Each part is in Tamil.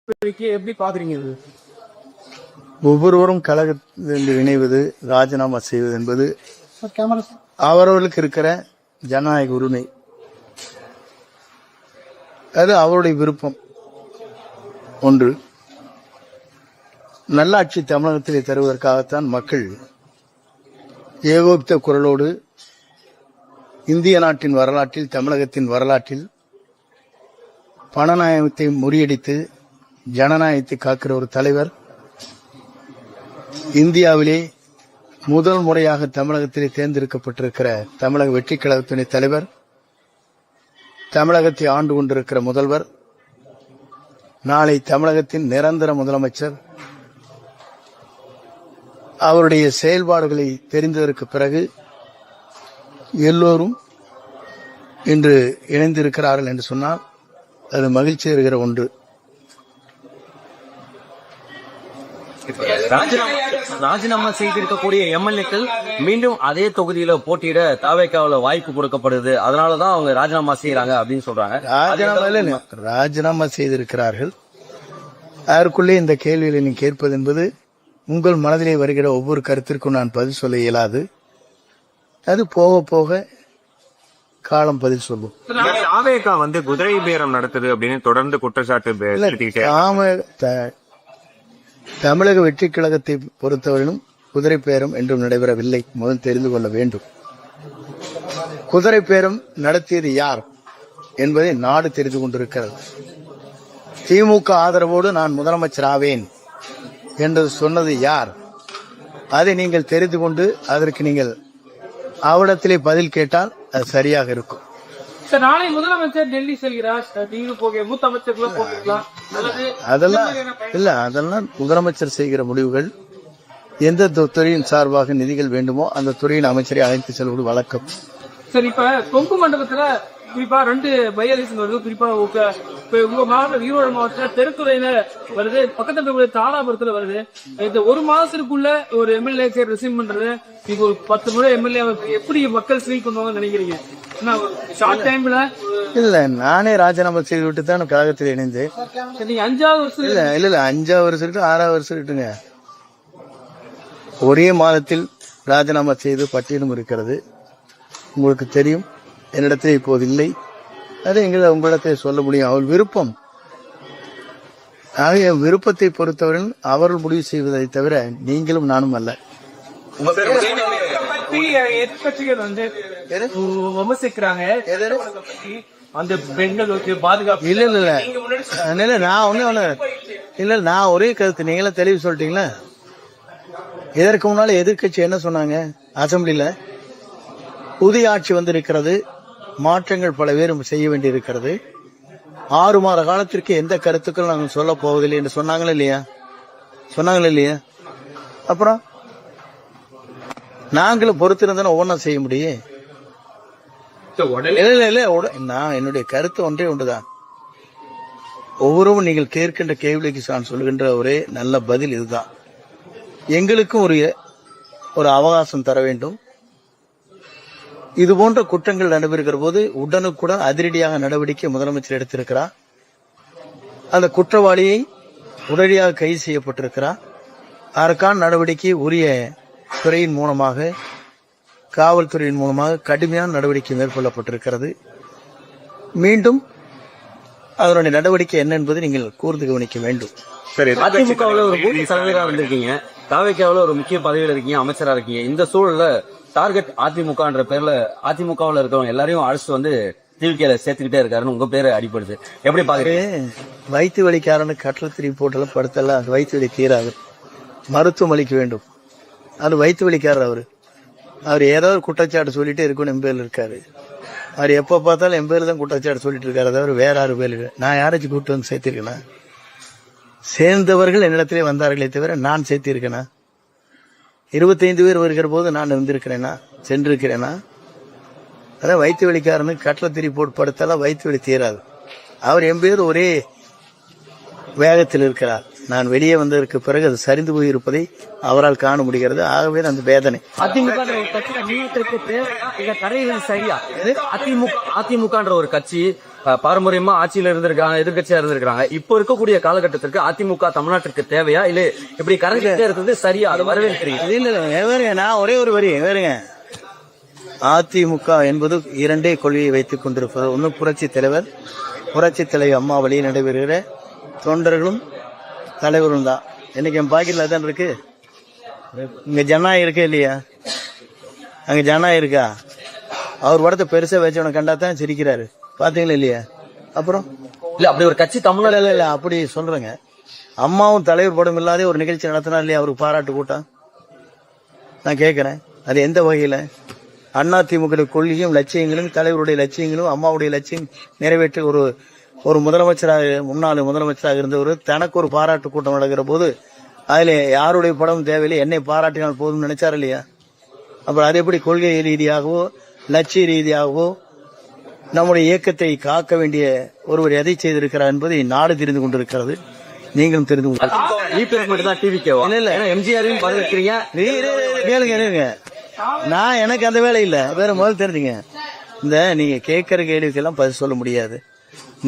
எப்படி பாக்குறீங்க இது? ஒவ்வொருவரும் கழகத்தில் இணைவது, ராஜினாமா செய்வது என்பது அவரவர்களுக்கு இருக்கிற ஜனநாயக உரிமை. அது அவருடைய விருப்பம். ஒன்று, நல்லாட்சி தமிழகத்திலே தருவதற்காகத்தான் மக்கள் ஏகோபித்த குரலோடு இந்திய நாட்டின் வரலாற்றில், தமிழகத்தின் வரலாற்றில் பணநாயகத்தை முறியடித்து ஜனநாயகத்தை காக்கிற ஒரு தலைவர், இந்தியாவிலே முதல் முறையாக தமிழகத்திலே தேர்ந்தெடுக்கப்பட்டிருக்கிற தமிழக வெற்றி கழகத்தின் தலைவர், தமிழகத்தை ஆண்டு கொண்டிருக்கிற முதல்வர், நாளை தமிழகத்தின் நிரந்தர முதலமைச்சர், அவருடைய செயல்பாடுகளை தெரிந்ததற்கு பிறகு எல்லோரும் இன்று இணைந்திருக்கிறார்கள் என்று சொன்னால் அது மகிழ்ச்சி தருகிற ஒன்று. ராஜினாமா செய்திருக்கக்கூடிய எம்எல்ஏக்கள் மீண்டும் அதே தொகுதியில போட்டியிட தாவேக்காவுல வாய்ப்பு கொடுக்கப்படுது, அதனாலதான் அவங்க ராஜினாமா செய்யறாங்க அப்படின்னு சொல்றாங்க. ராஜினாமா செய்திருக்கிறார்கள். அதற்குள்ளே இந்த கேள்விகளை நீ கேட்பது என்பது உங்கள் மனதிலே வருகிற ஒவ்வொரு கருத்திற்கும் நான் பதில் சொல்ல இயலாது. அது போக போக காலம் பதில் சொல்லும். தாவேகா குதிரை பேரம் நடத்துது அப்படின்னு தொடர்ந்து குற்றச்சாட்டு. தமிழக வெற்றி கழகத்தை பொறுத்தவரையிலும் குதிரை பேரம் என்றும் நடைபெறவில்லை. முதல் தெரிந்து கொள்ள வேண்டும். குதிரை பேரம் நடத்தியது யார் என்பதை நாடு தெரிந்து கொண்டிருக்கிறது. திமுக ஆதரவோடு நான் முதலமைச்சர் ஆவேன் என்று சொன்னது யார்? அதை நீங்கள் தெரிந்து கொண்டு அதற்கு நீங்கள் அவரிடத்திலே பதில் கேட்டால் அது சரியாக இருக்கும். நாளை முதலமைச்சர் டெல்லி செல்கிறார், நீங்க போக மூத்த அமைச்சர்கள போகலாம். அதெல்லாம் இல்ல, அதெல்லாம் முதலமைச்சர் செய்கிற முடிவுகள். எந்த துறையின் சார்பாக நிதிகள் வேண்டுமோ அந்த துறையின் அமைச்சரை அழைத்து செல்வது வழக்கம். சரி, இப்ப கொங்கு மண்டலத்துல குறிப்பா 2 பை எலெக்ஷன் வருது. குறிப்பா உங்க மாவட்டம் ஈரோடு மாவட்டத்துல தெருத்துறையில வருது, பக்கத்துல தாராபுரத்துல வருது. இந்த ஒரு மாசத்துக்குள்ள ஒரு எம்எல்ஏ ரிசைன் பண்றது, இப்ப ஒரு 10 முறை எம்எல்ஏ எப்படி மக்கள் ஸ்வீட் பண்ணுவாங்கன்னு நினைக்கிறீங்க? ஷார்ட் டைம்ல இல்ல, நானே ராஜினாமா செய்து விட்டு தான் கழகத்தில் இணைந்து. நீங்க 5வது வருஷம் இல்ல 5வது வருஷம் இருக்கு, 6வது வருஷம் இருக்குங்க. ஒரே மாதத்தில் ராஜினாமா செய்து பட்டியலும் இருக்கிறது. உங்களுக்கு தெரியும், என்னிடத்தில் இப்போது இல்லை. அதை உங்களிடத்தை சொல்ல முடியும். அவள் விருப்பம். ஆகிய விருப்பத்தை பொறுத்தவரை அவர்கள் முடிவு செய்வதை தவிர நீங்களும் நானும் அல்ல. எதிர்கட்சிகள் விமர்சிக்கிறாங்க அந்த பெண்களுக்கு பாதுகாப்பு. இல்ல நான் ஒண்ணு இல்ல, நான் ஒரே கருத்து. நீங்களே தெளிவு சொல்லிட்டீங்களா? இதற்கு முன்னால எதிர்கட்சி என்ன சொன்னாங்க? அசம்பிளில புதிய ஆட்சி வந்திருக்கிறது, மாற்றங்கள் பல பேரும் செய்ய வேண்டியிருக்கிறது, 6 மாத காலத்திற்கு எந்த கருத்துக்கள் நாங்கள் சொல்ல போவதில்லை என்று சொன்னாங்களே இல்லையா? அப்புறம் நாங்களும் பொறுத்திருந்தா ஒவ்வொன்றா செய்ய முடியும். நான் என்னுடைய கருத்து ஒன்றே ஒன்றுதான். ஒவ்வொருவரும் நீங்கள் கேட்கின்ற கேள்விக்கு நான் சொல்கின்ற ஒரே நல்ல பதில் இதுதான். எங்களுக்கும் ஒரு அவகாசம் தர வேண்டும். இது போன்ற குற்றங்கள் நடைபெறுகிற போது உடனுக்குடன் அதிரடியாக நடவடிக்கை முதலமைச்சர் எடுத்திருக்கிறார். அந்த குற்றவாளியை உடனடியாக கைது செய்யப்பட்டிருக்கிறார். அதற்கான நடவடிக்கை உரிய துறையின் மூலமாக, காவல்துறையின் மூலமாக கடுமையான நடவடிக்கை மேற்கொள்ளப்பட்டிருக்கிறது. மீண்டும் அதனுடைய நடவடிக்கை என்ன என்பதை நீங்கள் கூர்ந்து கவனிக்க வேண்டும். சரி, அதிமுகவில் ஒரு பூத் தலைவராக இருந்திருக்கீங்க, தாவேக்காவில் ஒரு முக்கிய பதவியில் இருக்கீங்க, அமைச்சரா இருக்கீங்க. இந்த சூழல்ல டார்கெட் அதிமுகன்ற பேர்ல அதிமுகவில் இருக்கிறவங்க எல்லாரையும் அழைச்சிட்டு டிவிகேல சேர்த்துக்கிட்டே இருக்காருன்னு உங்க பேரு அடிப்படுது. எப்படி பாக்குறீங்க? வயிற்று வலிக்காரனு கட்டளை திருப்பி போட்டெல்லாம் படுத்தலாம், அது வயிற்று வலி தீராது. மருத்துவம் அளிக்க வேண்டும். அது வயிற்று வலிக்காரர். அவர் ஏதாவது குற்றச்சாட்டு சொல்லிட்டே இருக்கணும். எம்பேர்ல இருக்காரு. அவர் எப்ப பார்த்தாலும் எம்பேர்ல தான் குற்றச்சாட்டு சொல்லிட்டு இருக்காரு. அதாவது வேற 6 பேர். நான் யாராச்சும் கூப்பிட்டு வந்து சேர்த்திருக்கேனா? சேர்ந்தவர்கள் என்னிடத்திலே வந்தார்களே தவிர நான் சேர்த்திருக்கேனா? 25 பேர் வருகிற போது நான் இருந்திருக்கிறேனா, சென்றிருக்கிறேனா? அதான் வயிற்று வலிக்காரனு கட்டளை திருப்பி போட்டு படுத்தாலும் வயிற்று வலி தீராது. அவர் எம்பேர் ஒரே வேகத்தில் இருக்கிறார். நான் வெளியே வந்ததற்கு பிறகு அது சரிந்து போயிருப்பதை அவரால் காண முடிகிறது. ஆகவே அந்த வேதனை. அதிமுக தடைகள் சரியா? அதிமுகன்ற ஒரு கட்சி பாரம்பரியமா ஆட்சியில இருந்திருக்காங்க, எதிர்கட்சியா இருந்திருக்காங்க. இப்போ இருக்கக்கூடிய காலகட்டத்திற்கு அதிமுக தமிழ்நாட்டிற்கு தேவையா, இல்ல இப்படி கரைஞ்சிட்டே இருக்கிறது சரியா? அது வரவேற்கிறீங்க? நான் ஒரே ஒரு வரி வேறுங்க. அதிமுக என்பது இரண்டே கொள்கையை வைத்துக் கொண்டிருப்பது. ஒன்று புரட்சி தலைவர், புரட்சி தலைவர் அம்மா வழியில் நடைபெறுகிற தொண்டர்களும் தலைவரும் தான். இன்னைக்கு என் பாக்கெட்ல தான் இருக்கு. இங்க ஜனநாயகம் இருக்கே இல்லையா? அங்க ஜனநாயகம் இருக்கா? அவர் படத்தை பெருசா வச்சவனை கண்டா தான் சிரிக்கிறாரு. பாத்தீங்களா இல்லையா? அப்புறம் இல்ல அப்படி ஒரு கட்சி தமிழ்நாடு இல்ல அப்படி சொல்றேங்க. அம்மாவும் தலைவர் படம் இல்லாத ஒரு நிகழ்ச்சி நடத்தினா இல்லையா அவருக்கு பாராட்டு கூட்டம்? நான் கேட்கிறேன், அது எந்த வகையில? அதிமுக கொள்கையும் லட்சியங்களும் தலைவருடைய லட்சியங்களும் அம்மாவுடைய லட்சியம் நிறைவேற்றி ஒரு முதலமைச்சராக, முன்னாள் முதலமைச்சராக இருந்தவர் தனக்கு ஒரு பாராட்டு கூட்டம் நடக்கிற போது அதுல யாருடைய படம் தேவையில்லை, என்னை பாராட்டினால் போதும் நினைச்சார் இல்லையா? அப்புறம் அது எப்படி கொள்கை ரீதியாகவோ லட்சிய ரீதியாகவோ நம்முடைய இயக்கத்தை காக்க வேண்டிய ஒருவர் எதை செய்திருக்கிறார் என்பதை நாடு தெரிந்து கொண்டிருக்கிறது, நீங்களும் தெரிந்து கேளுங்க. நான் எனக்கு அந்த வேலை இல்ல. வேற முதல் தெரிஞ்சுங்க, இந்த நீங்க கேட்கிற கேள்விக்கெல்லாம் பதில் சொல்ல முடியாது.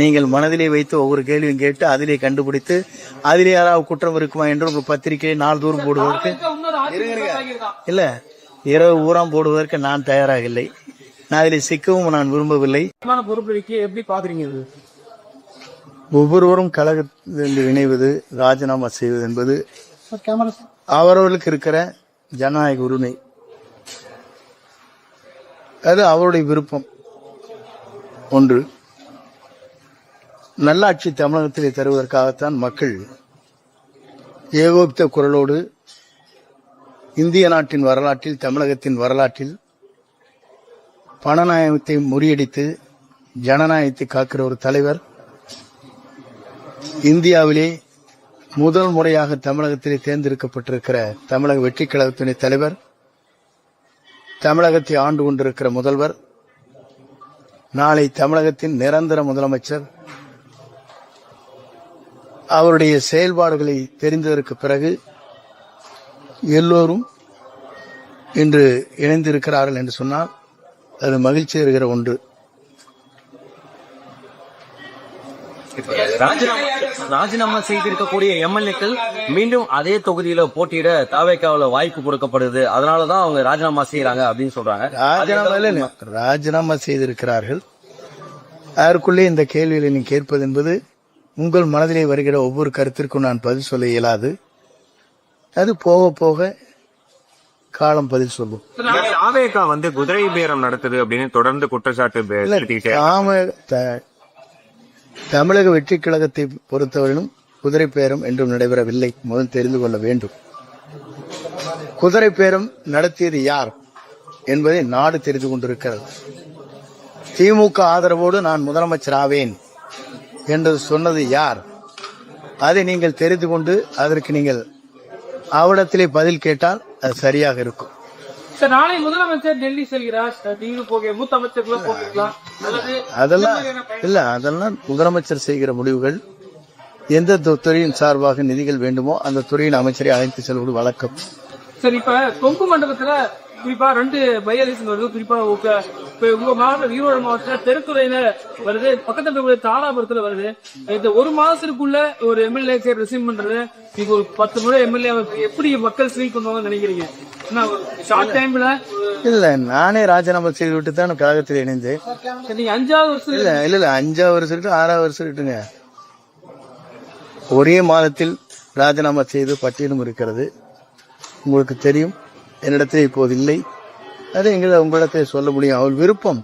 நீங்கள் மனதிலே வைத்து ஒவ்வொரு கேள்வியும் கேட்டு அதிலே கண்டுபிடித்து அதிலே யாராவது குற்றம் இருக்குமா என்று ஒரு பத்திரிகை நாள்தோறும் போடுவதற்கு இல்ல, இரவு ஊராம் போடுவதற்கு நான் தயாராக இல்லை. நான் அதில் சிக்கவும் நான் விரும்பவில்லை. எப்படி பாக்குறீங்க? ஒவ்வொருவரும் கழகத்தில் இணைவது, ராஜினாமா செய்வது என்பது அவரவர்களுக்கு இருக்கிற ஜனநாயக உரிமை. அது அவருடைய விருப்பம். ஒன்று, நல்லாட்சி தமிழகத்திலே தருவதற்காகத்தான் மக்கள் ஏகோபித்த குரலோடு இந்திய நாட்டின் வரலாற்றில், தமிழகத்தின் வரலாற்றில் பணநாயகத்தை முறியடித்து ஜனநாயகத்தை காக்கிற ஒரு தலைவர், இந்தியாவிலே முதல் முறையாக தமிழகத்திலே தேர்ந்தெடுக்கப்பட்டிருக்கிற தமிழக வெற்றி கழகத்தின் தலைவர், தமிழகத்தை ஆண்டு கொண்டிருக்கிற முதல்வர், நாளை தமிழகத்தின் நிரந்தர முதலமைச்சர், அவருடைய செயல்பாடுகளை தெரிந்ததற்கு பிறகு எல்லோரும் இன்று இணைந்திருக்கிறார்கள் என்று சொன்னால் அது மகிழ்ச்சி தருகிற ஒன்று. ராஜினாமா செய்திருக்கக்கூடிய எம்எல்ஏக்கள் மீண்டும் அதே தொகுதியில போட்டியிட தாவேக்காவுல வாய்ப்பு கொடுக்கப்படுது, அதனாலதான் அவங்க ராஜினாமா செய்யறாங்க அப்படின்னு சொல்றாங்க. ராஜினாமா செய்திருக்கிறார்கள். அதற்குள்ளே இந்த கேள்விகளை நீ கேட்பது என்பது உங்கள் மனதிலே வருகிற ஒவ்வொரு கருத்திற்கும் நான் பதில் சொல்ல இயலாது. அது போக போக காலம் பதில் சொல்லும். தாவேகா குதிரை பேரம் நடத்துது அப்படின்னு தொடர்ந்து குற்றச்சாட்டு. தமிழக வெற்றி கழகத்தை பொறுத்தவரையிலும் குதிரை பேரம் என்றும் நடைபெறவில்லை. முதல் தெரிந்து கொள்ள வேண்டும். குதிரை பேரம் நடத்தியது யார் என்பதை நாடு தெரிந்து கொண்டிருக்கிறது. திமுக ஆதரவோடு நான் முதலமைச்சர் ஆவேன் என்று சொன்னது யார்? அதை நீங்கள் தெரிந்து கொண்டு அதற்கு நீங்கள் அவரிடத்திலே பதில் கேட்டால் அது சரியாக இருக்கும். சார், நாளை முதலமைச்சர் டெல்லி செல்கிறார். மூத்த அமைச்சர்கள் போகலாம். அதெல்லாம் இல்ல, அதெல்லாம் முதலமைச்சர் செய்கிற முடிவுகள். எந்த துறையின் சார்பாக நிதிகள் வேண்டுமோ அந்த துறையின் அமைச்சரை அழைத்து செல்வது வழக்கம். சரி, இப்ப கொங்கு மண்டபத்துல குறிப்பா 2 பை எலெக்ஷன் வருது. குறிப்பா உங்க மாவட்டம் ஈரோடு மாவட்டத்துல தெருத்துறையில வருது, பக்கத்துல தாராபுரத்துல வருது. இந்த ஒரு மாசத்துக்குள்ள ஒரு எம்எல்ஏ ரிசீவ் பண்றது, இப்போ ஒரு 10 முறை எம்எல்ஏ எப்படி மக்கள் ஸ்வீட் பண்ணுவாங்கன்னு நினைக்கிறீங்க? ஷார்ட் டைம்ல இல்ல, நானே ராஜினாமா செய்து விட்டு தான் கழகத்தில் இணைந்தேன். நீங்க 5வது வருஷம் இல்ல 5வது வருஷம் இருக்கு, 6வது வருஷம் இருக்குங்க. ஒரே மாதத்தில் ராஜினாமா செய்து பட்டியலும் இருக்கிறது. உங்களுக்கு தெரியும், என்னிடத்தில் இப்போது இல்லை. அதை உங்களிடத்தில் சொல்ல முடியும். அவள் விருப்பம்.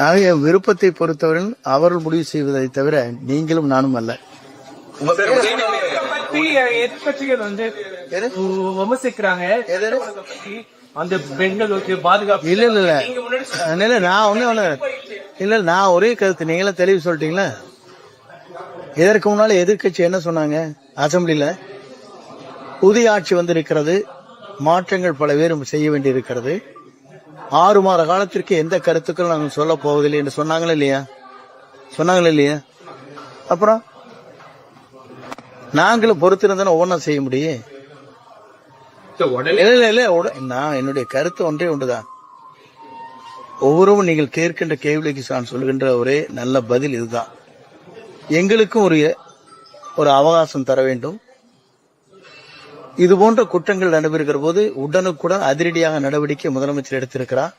ஆகிய விருப்பத்தை பொறுத்தவரை அவர்கள் முடிவு செய்வதை தவிர நீங்களும் நானும் அல்ல. எதிர்கட்சிகள் விமர்சிக்கிறாங்க அந்த பெண்களுக்கு பாதுகாப்பு. இல்ல நான் ஒண்ணு நான் ஒரே கருத்து. நீங்களும் தெளிவு சொல்லிட்டீங்களா? இதற்கு முன்னால எதிர்கட்சி என்ன சொன்னாங்க? அசம்பிளில புதிய ஆட்சி வந்திருக்கிறது, மாற்றங்கள் பல பேரும் செய்ய வேண்டி இருக்கிறது, 6 மாத காலத்திற்கு எந்த கருத்துக்கள் நாங்கள் சொல்ல போவதில்லை என்று சொன்னாங்களா இல்லையா? அப்புறம் நாங்களும் பொறுத்திருந்தானே ஒவ்வொன்றா செய்ய முடியும். இல்ல நான் என்னுடைய கருத்து ஒன்றே ஒன்றுதான். ஒவ்வொருவரும் நீங்கள் கேட்கின்ற கேள்விக்கு நான் சொல்கின்ற ஒரே நல்ல பதில் இதுதான். எங்களுக்கும் ஒரு அவகாசம் தர வேண்டும். இது போன்ற குற்றங்கள் நடைபெறுகிற போது உடனுக்குடன் அதிரடியாக நடவடிக்கை முதலமைச்சர் எடுத்திருக்கிறார்.